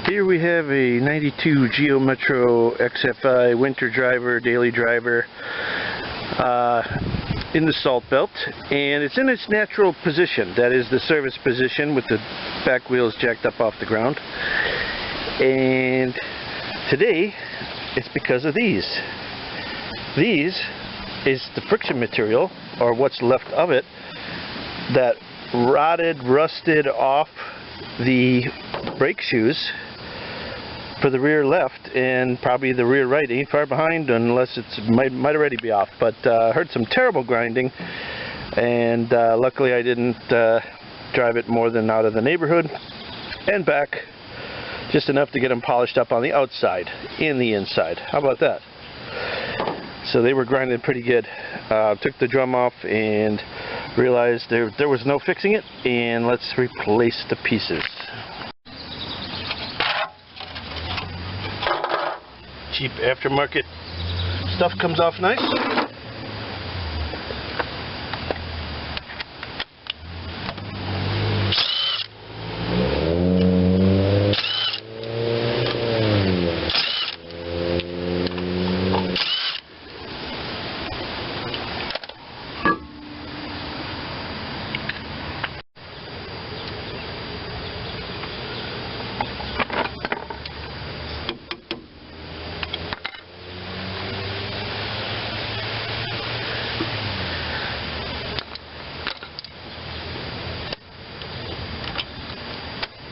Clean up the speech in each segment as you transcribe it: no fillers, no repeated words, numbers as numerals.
Here we have a 92 Geo Metro XFI winter driver, daily driver in the salt belt, and it's in its natural position. That is the service position with the back wheels jacked up off the ground. And today it's because of these. These is the friction material, or what's left of it, that rusted off the brake shoes for the rear left, and probably the rear right ain't far behind, unless it's might already be off. But heard some terrible grinding, and luckily I didn't drive it more than out of the neighborhood and back, just enough to get them polished up on the outside and the inside. How about that? So they were grinding pretty good. Took the drum off and realized there was no fixing it, and let's replace the pieces. Cheap aftermarket stuff comes off nice.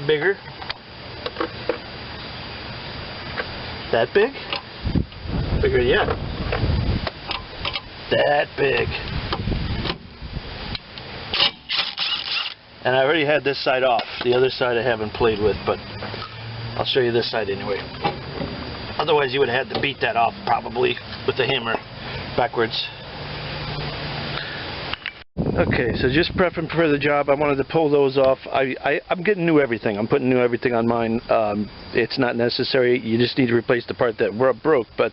Bigger. That big? Bigger yet. That big. And I already had this side off. The other side I haven't played with, but I'll show you this side anyway. Otherwise you would have had to beat that off probably with the hammer backwards. Okay, so just prepping for the job, I wanted to pull those off. I'm getting new everything. I'm putting new everything on mine. It's not necessary. You just need to replace the part that broke. But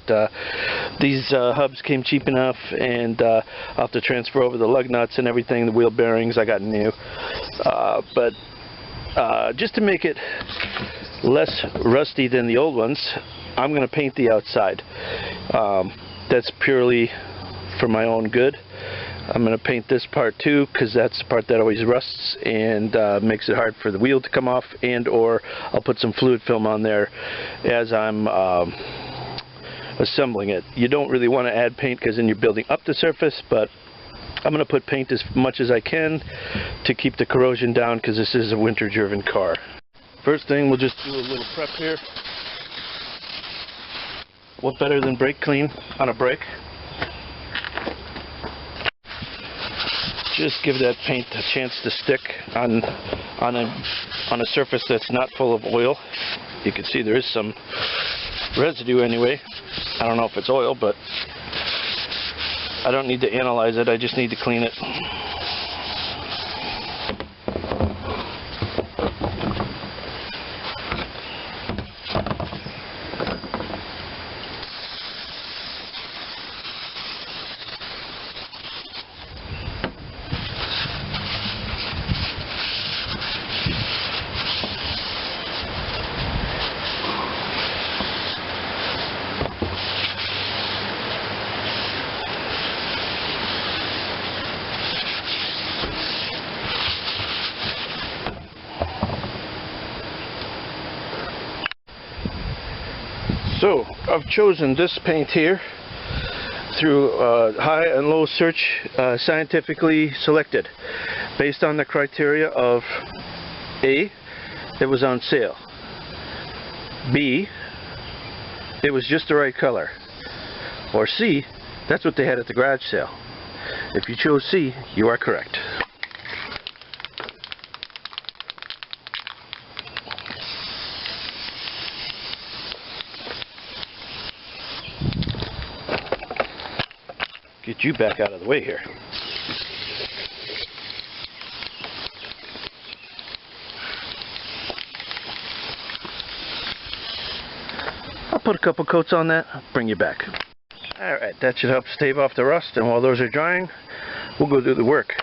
these hubs came cheap enough, and I'll have to transfer over the lug nuts and everything, the wheel bearings I got new. But just to make it less rusty than the old ones, I'm going to paint the outside. That's purely for my own good. I'm going to paint this part too, because that's the part that always rusts and makes it hard for the wheel to come off, and or I'll put some fluid film on there as I'm assembling it. You don't really want to add paint because then you're building up the surface, but I'm going to put paint as much as I can to keep the corrosion down, because this is a winter driven car. First thing, we'll just do a little prep here. What better than brake clean on a brake? Just give that paint a chance to stick on a surface that's not full of oil. You can see there is some residue anyway. I don't know if it's oil, but I don't need to analyze it. I just need to clean it. So I've chosen this paint here through high and low search, scientifically selected based on the criteria of A, it was on sale, B, it was just the right color, or C, that's what they had at the garage sale. If you chose C, you are correct. Get you back out of the way here. I'll put a couple coats on that, I'll bring you back. Alright, that should help stave off the rust, and while those are drying, we'll go do the work.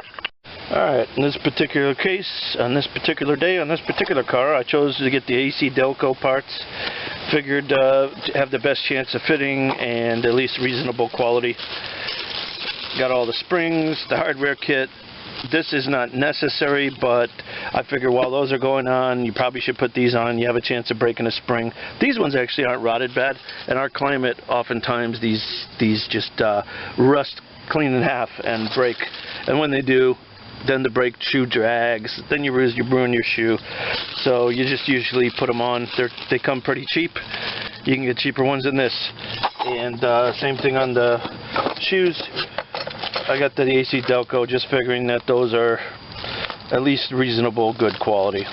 Alright, in this particular case, on this particular day, on this particular car, I chose to get the AC Delco parts. Figured to have the best chance of fitting and at least reasonable quality. Got all the springs, the hardware kit. This is not necessary, but I figure while those are going on, you probably should put these on. You have a chance of breaking a spring. These ones actually aren't rotted bad. In our climate, oftentimes these just rust clean in half and break. And when they do, then the brake shoe drags, then you ruin your shoe. So you just usually put them on. They come pretty cheap. You can get cheaper ones than this. And same thing on the shoes. I got the AC Delco, just figuring that those are at least reasonable, good quality.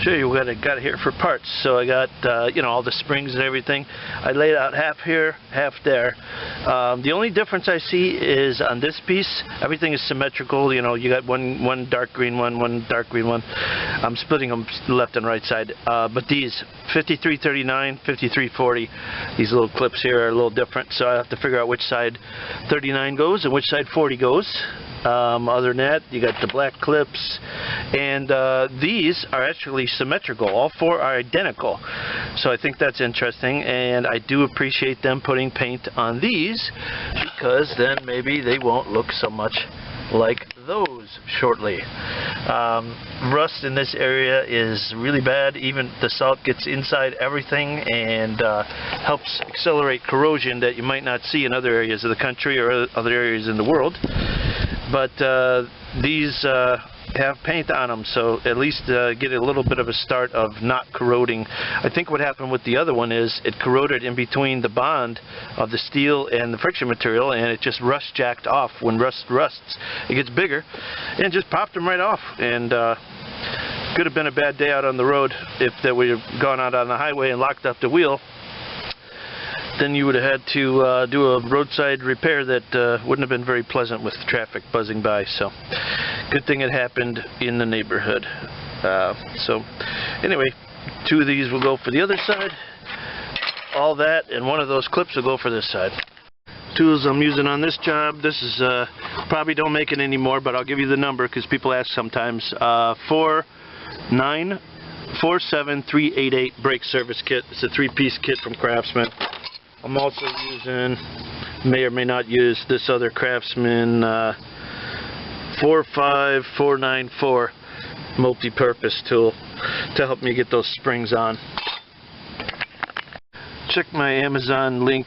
Show you what I got here for parts. So I got you know, all the springs and everything. I laid out half here, half there. The only difference I see is on this piece, everything is symmetrical. You know, you got one dark green one dark green one. I'm splitting them left and right side. But these 5339, 5340, these little clips here are a little different. So I have to figure out which side 39 goes and which side 40 goes. Other than that, you got the black clips, and these are actually symmetrical. All four are identical, so I think that's interesting, and I do appreciate them putting paint on these, because then maybe they won't look so much like those shortly. Rust in this area is really bad. Even the salt gets inside everything and helps accelerate corrosion that you might not see in other areas of the country or other areas in the world. But these have paint on them, so at least get a little bit of a start of not corroding. I think what happened with the other one is it corroded in between the bond of the steel and the friction material, and it just rust jacked off. When rust rusts, it gets bigger, and just popped them right off. And could have been a bad day out on the road if they would have gone out on the highway and locked up the wheel. Then you would have had to do a roadside repair that wouldn't have been very pleasant with traffic buzzing by. So good thing it happened in the neighborhood. So anyway, two of these will go for the other side, all that, and one of those clips will go for this side. Tools I'm using on this job, this is probably don't make it anymore, but I'll give you the number because people ask sometimes. 4947388 brake service kit. It's a 3-piece kit from Craftsman. I'm also using, may or may not use, this other Craftsman 45494 multi-purpose tool to help me get those springs on. Check my Amazon link.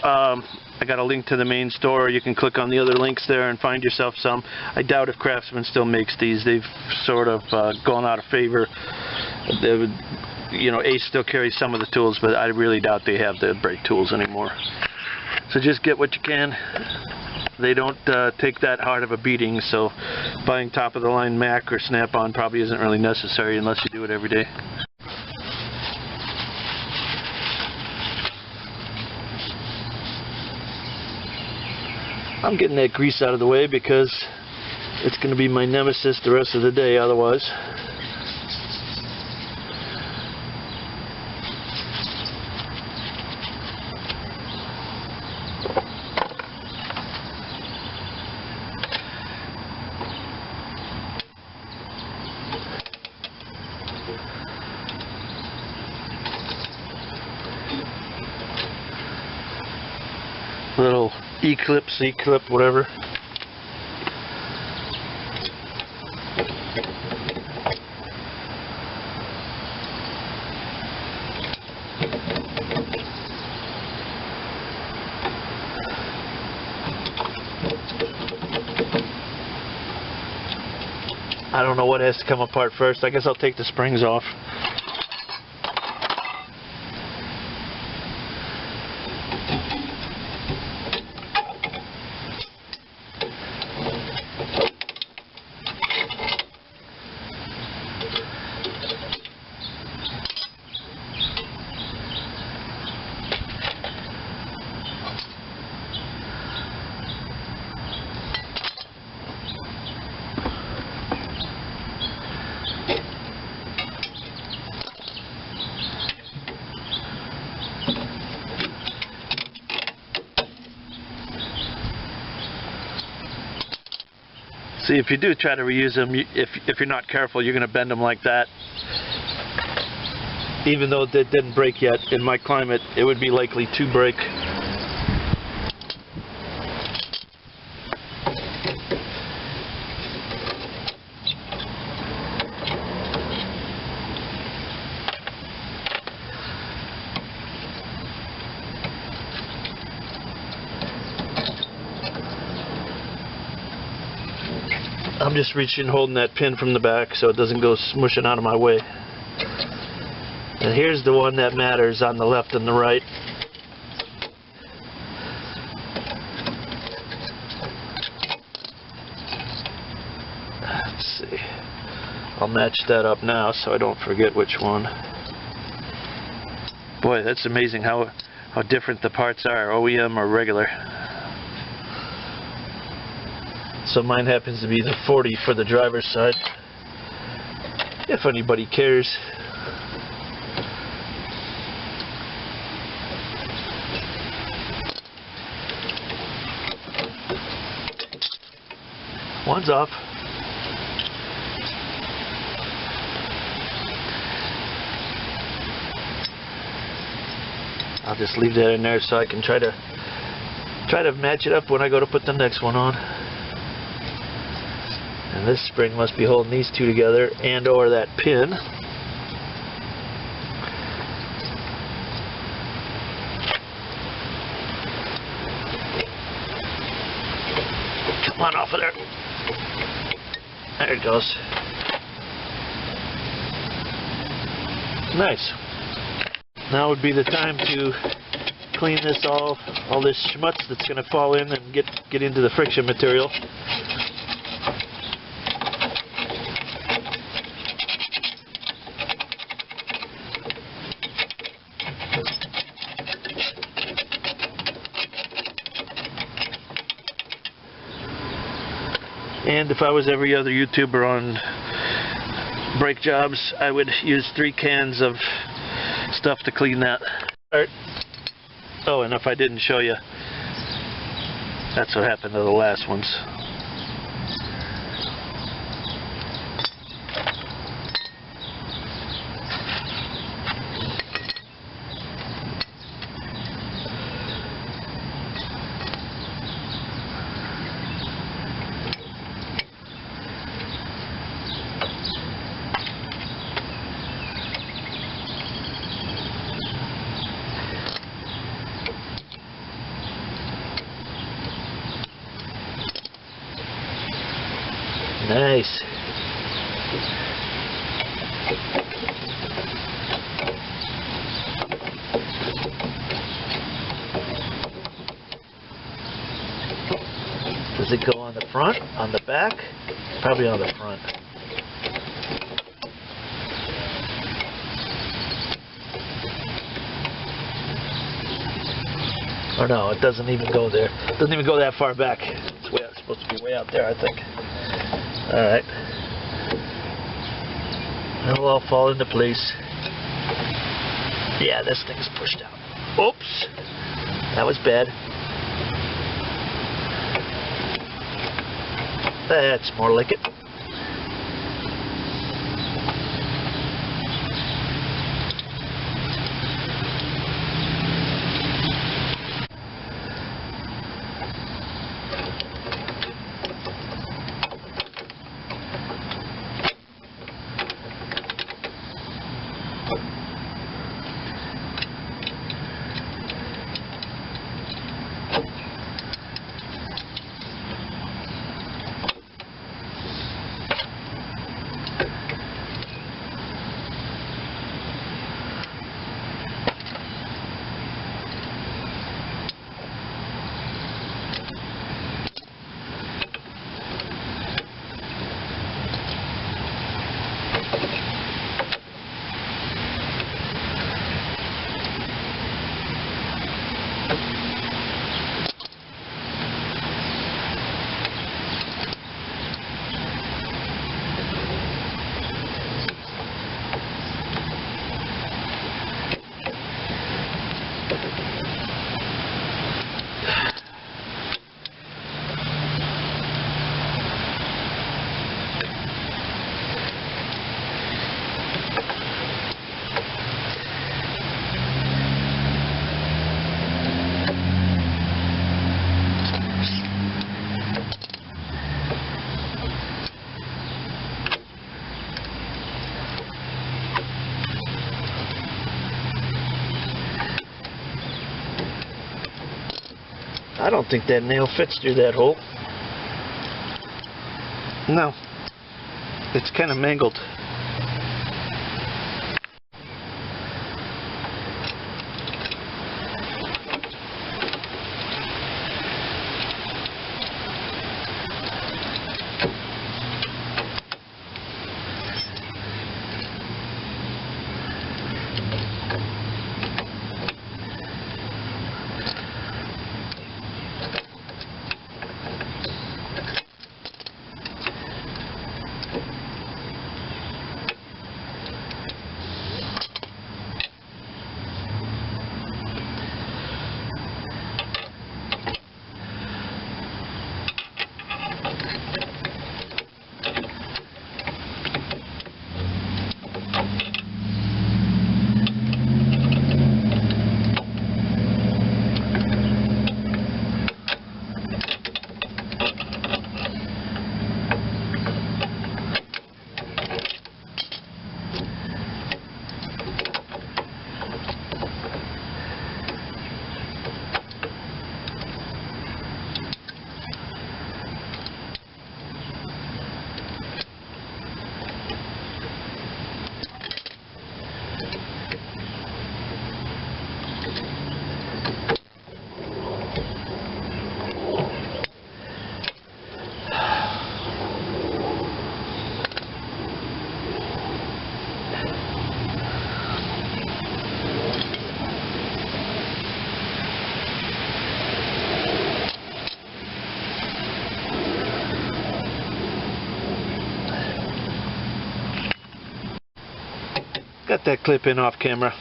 I got a link to the main store. You can click on the other links there and find yourself some. I doubt if Craftsman still makes these. They've sort of gone out of favor. They would, you know, Ace still carries some of the tools, but I really doubt they have the brake tools anymore. So just get what you can. They don't take that hard of a beating, so buying top-of-the-line Mac or Snap-on probably isn't really necessary unless you do it every day. I'm getting that grease out of the way because it's going to be my nemesis the rest of the day otherwise. Little E-clip, C-clip, whatever. I don't know what has to come apart first. I guess I'll take the springs off. See, if you do try to reuse them, if you're not careful, you're going to bend them like that. Even though it didn't break yet, in my climate, it would be likely to break. I'm just reaching, holding that pin from the back so it doesn't go smushing out of my way. And here's the one that matters on the left and the right. Let's see. I'll match that up now so I don't forget which one. Boy, that's amazing how different the parts are, OEM or regular. So mine happens to be the 40 for the driver's side, if anybody cares. One's off. I'll just leave that in there so I can try to match it up when I go to put the next one on. And this spring must be holding these two together and or that pin. Come on off of there. There it goes. Nice. Now would be the time to clean this all this schmutz that's going to fall in and get into the friction material. And if I was every other YouTuber on brake jobs, I would use 3 cans of stuff to clean that. Oh, and if I didn't show you, that's what happened to the last ones. Nice. Does it go on the front, on the back? Probably on the front. Or no, it doesn't even go there. It doesn't even go that far back. It's supposed to be way out there, I think. Alright. It'll all fall into place. Yeah, this thing's pushed out. Oops! That was bad. That's more like it. I don't think that nail fits through that hole. No, it's kind of mangled. Got that clip in off camera.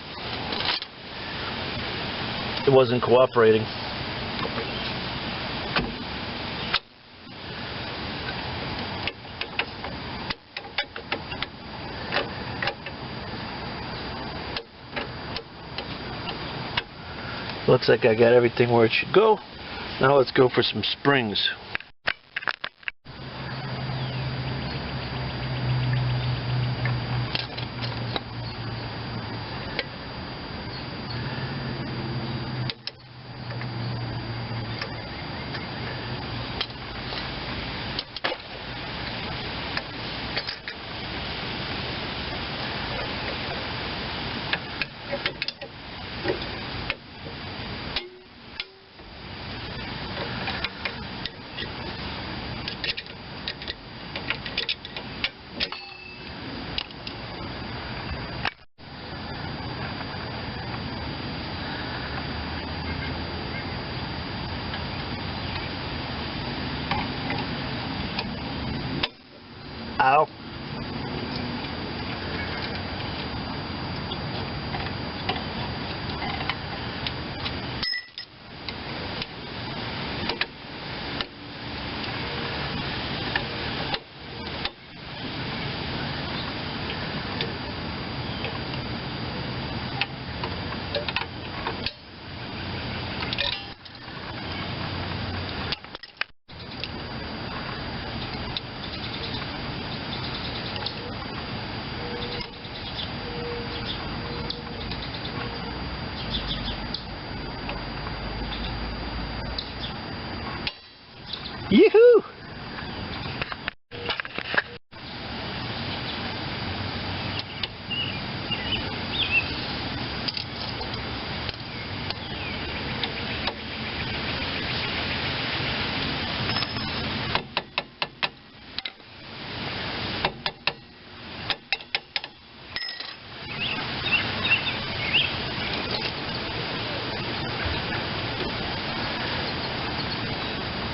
It wasn't cooperating. Looks like I got everything where it should go. Now let's go for some springs. Ow. Yoo-hoo!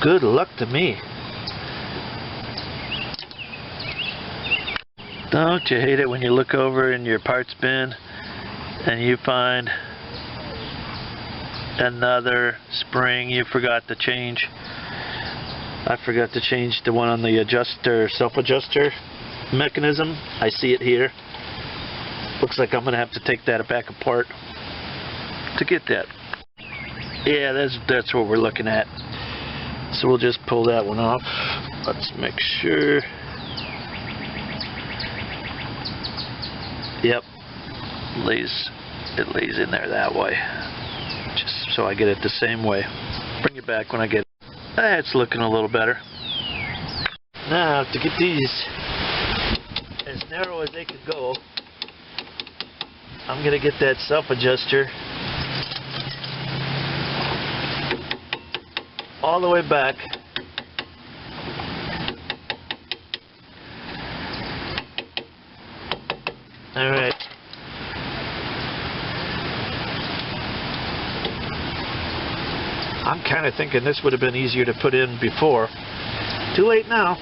Good luck to me. Don't you hate it when you look over in your parts bin and you find another spring you forgot to change? I forgot to change the one on the adjuster, self-adjuster mechanism. I see it here. Looks like I'm going to have to take that back apart to get that. Yeah, that's what we're looking at. So we'll just pull that one off. Let's make sure. Yep, it lays in there that way. Just so I get it the same way. bring it back when I get it. That's looking a little better. Now, to get these as narrow as they could go, I'm going to get that self-adjuster all the way back. All right. I'm kind of thinking this would have been easier to put in before. Too late now.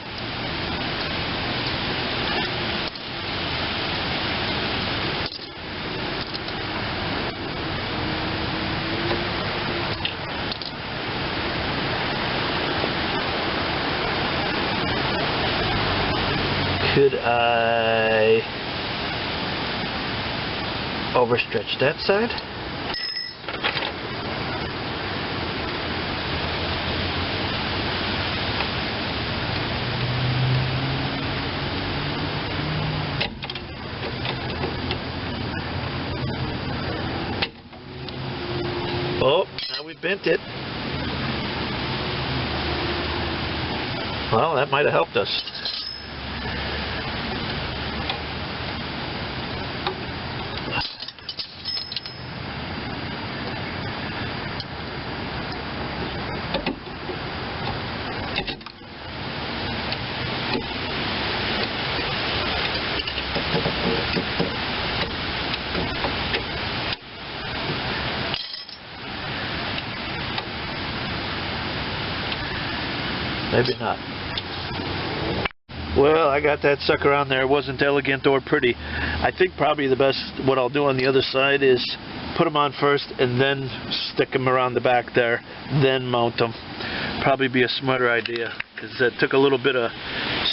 Could I overstretch that side? Oh, now we bent it. Well, that might have helped us. Maybe not. Well, I got that sucker on there. It wasn't elegant or pretty. I think probably the best, what I'll do on the other side is put them on first and then stick them around the back there, then mount them. Probably be a smarter idea, because that took a little bit of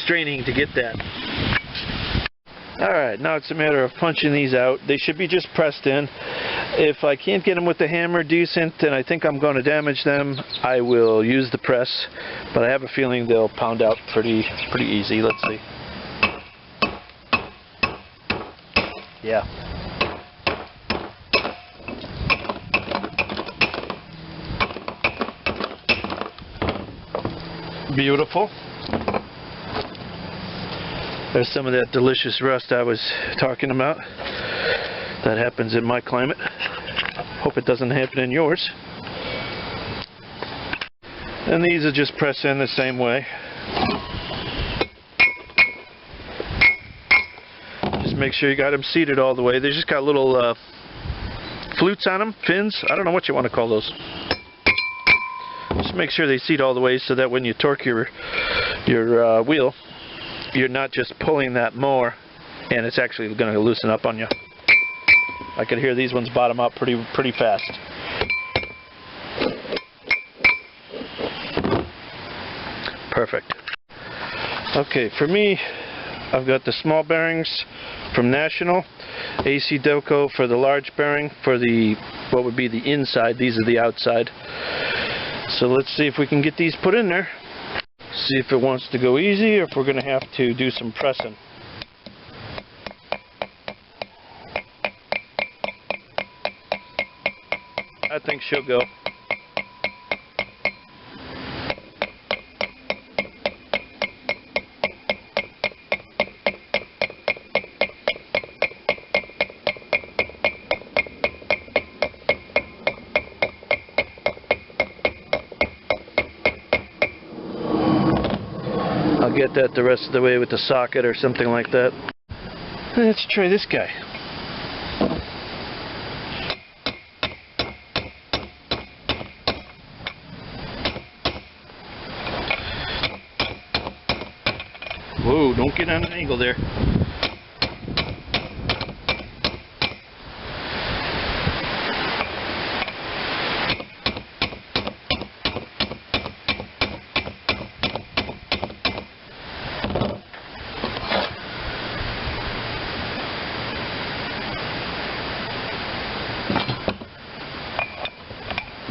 straining to get that. Alright, now it's a matter of punching these out. They should be just pressed in. If I can't get them with the hammer decent and I think I'm going to damage them, I will use the press. But I have a feeling they'll pound out pretty easy. Let's see. Yeah. Beautiful. There's some of that delicious rust I was talking about. That happens in my climate. Hope it doesn't happen in yours. And these are just pressed in the same way. Just make sure you got them seated all the way. They just got little flutes on them, fins. I don't know what you want to call those. Just make sure they seat all the way so that when you torque your wheel, you're not just pulling that more and it's actually going to loosen up on you. I could hear these ones bottom out pretty fast. Perfect. Okay, for me, I've got the small bearings from National, AC Delco for the large bearing, for the what would be the inside. These are the outside. So let's see if we can get these put in there. See if it wants to go easy or if we're going to have to do some pressing. I think she'll go. I'll get that the rest of the way with the socket or something like that. Let's try this guy. Whoa, don't get on an angle there.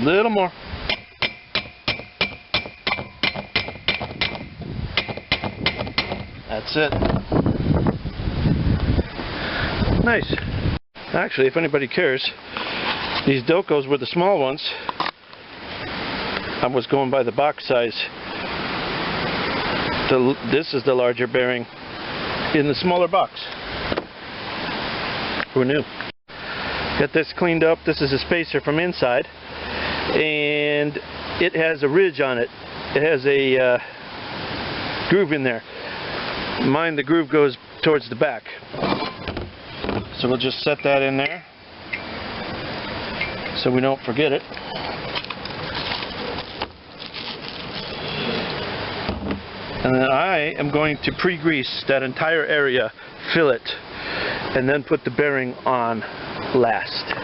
Little more. That's it. Nice. Actually, if anybody cares, these Delcos were the small ones. I was going by the box size. This is the larger bearing in the smaller box. Who knew? Got this cleaned up. This is a spacer from inside, and it has a ridge on it. It has a groove in there. Mine, the groove goes towards the back. So we'll just set that in there so we don't forget it. And then I am going to pre-grease that entire area, fill it, and then put the bearing on last.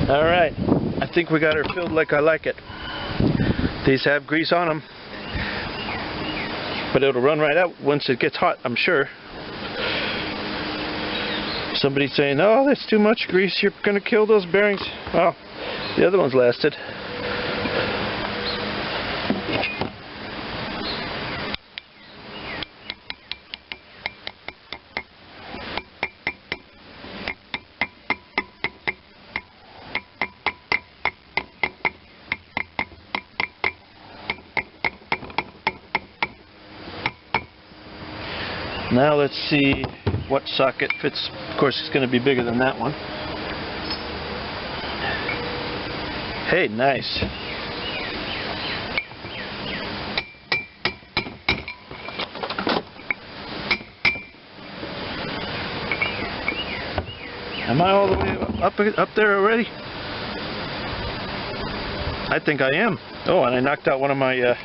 Alright, I think we got her filled like I like it. These have grease on them, but it'll run right out once it gets hot, I'm sure. Somebody's saying, oh, that's too much grease, you're going to kill those bearings. Well, the other ones lasted. Now let's see what socket fits. Of course, it's going to be bigger than that one. Hey, nice. Am I all the way up there already? I think I am. Oh, and I knocked out one of my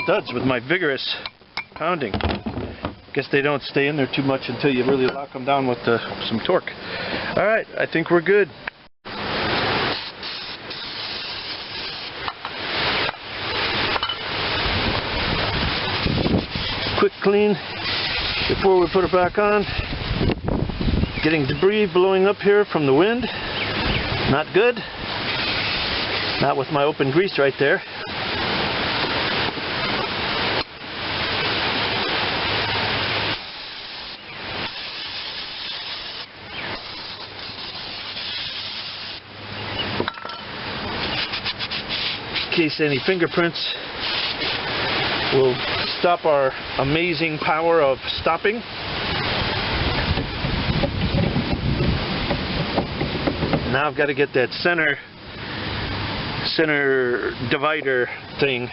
studs with my vigorous pounding. Guess they don't stay in there too much until you really lock them down with some torque. Alright, I think we're good. Quick clean before we put it back on. Getting debris blowing up here from the wind. Not good. Not with my open grease right there. In case any fingerprints will stop our amazing power of stopping. Now I've got to get that center divider thing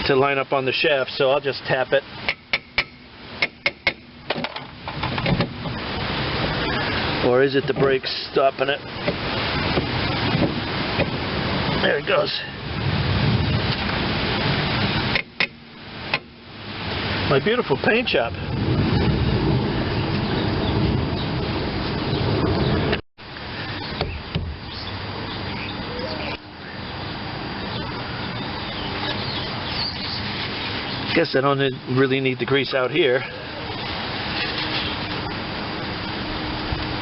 to line up on the shaft, so I'll just tap it. Or is it the brakes stopping it? There it goes. My beautiful paint job. Guess I don't really need the grease out here.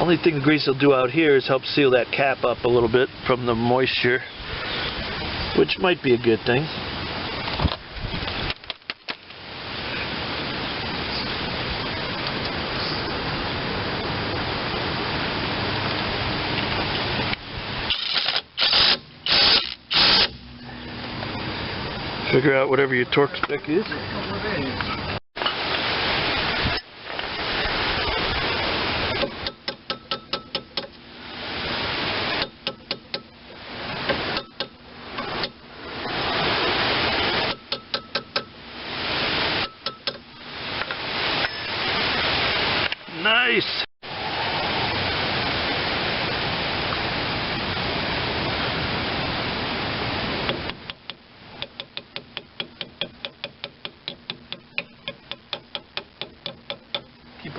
Only thing the grease will do out here is help seal that cap up a little bit from the moisture, which might be a good thing. Figure out whatever your torque spec is. Nice.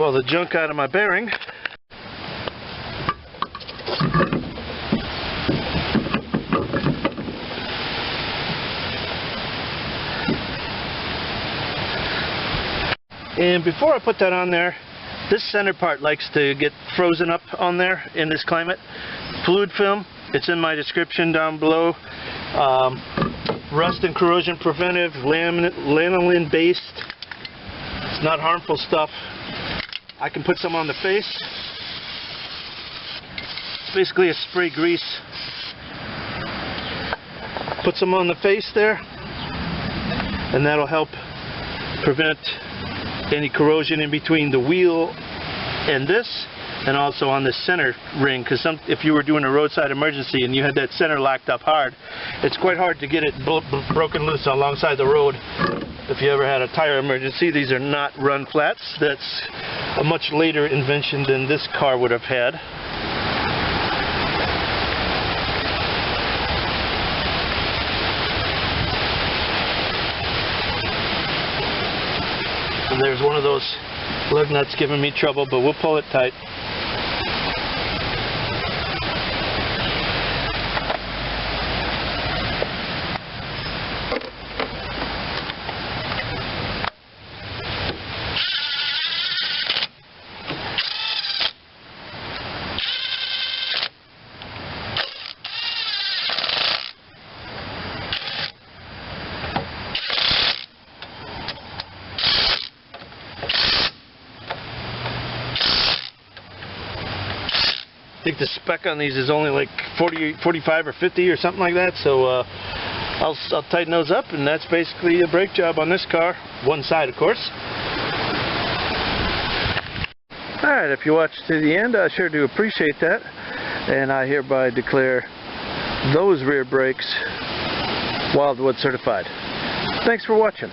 all the junk out of my bearing. And before I put that on there, this center part likes to get frozen up on there in this climate. Fluid film, it's in my description down below. Rust and corrosion preventive, lanolin based. It's not harmful stuff. I can put some on the face. It's basically a spray grease. Put some on the face there, and that'll help prevent any corrosion in between the wheel and this, and also on the center ring, because if you were doing a roadside emergency and you had that center locked up hard, it's quite hard to get it broken loose alongside the road. If you ever had a tire emergency, these are not run flats. That's a much later invention than this car would have had. And there's one of those lug nuts giving me trouble, but we'll pull it tight. I think the spec on these is only like 40, 45 or 50 or something like that, so I'll tighten those up, and that's basically a brake job on this car. One side, of course. Alright, if you watched to the end, I sure do appreciate that, and I hereby declare those rear brakes Wildwood certified. Thanks for watching.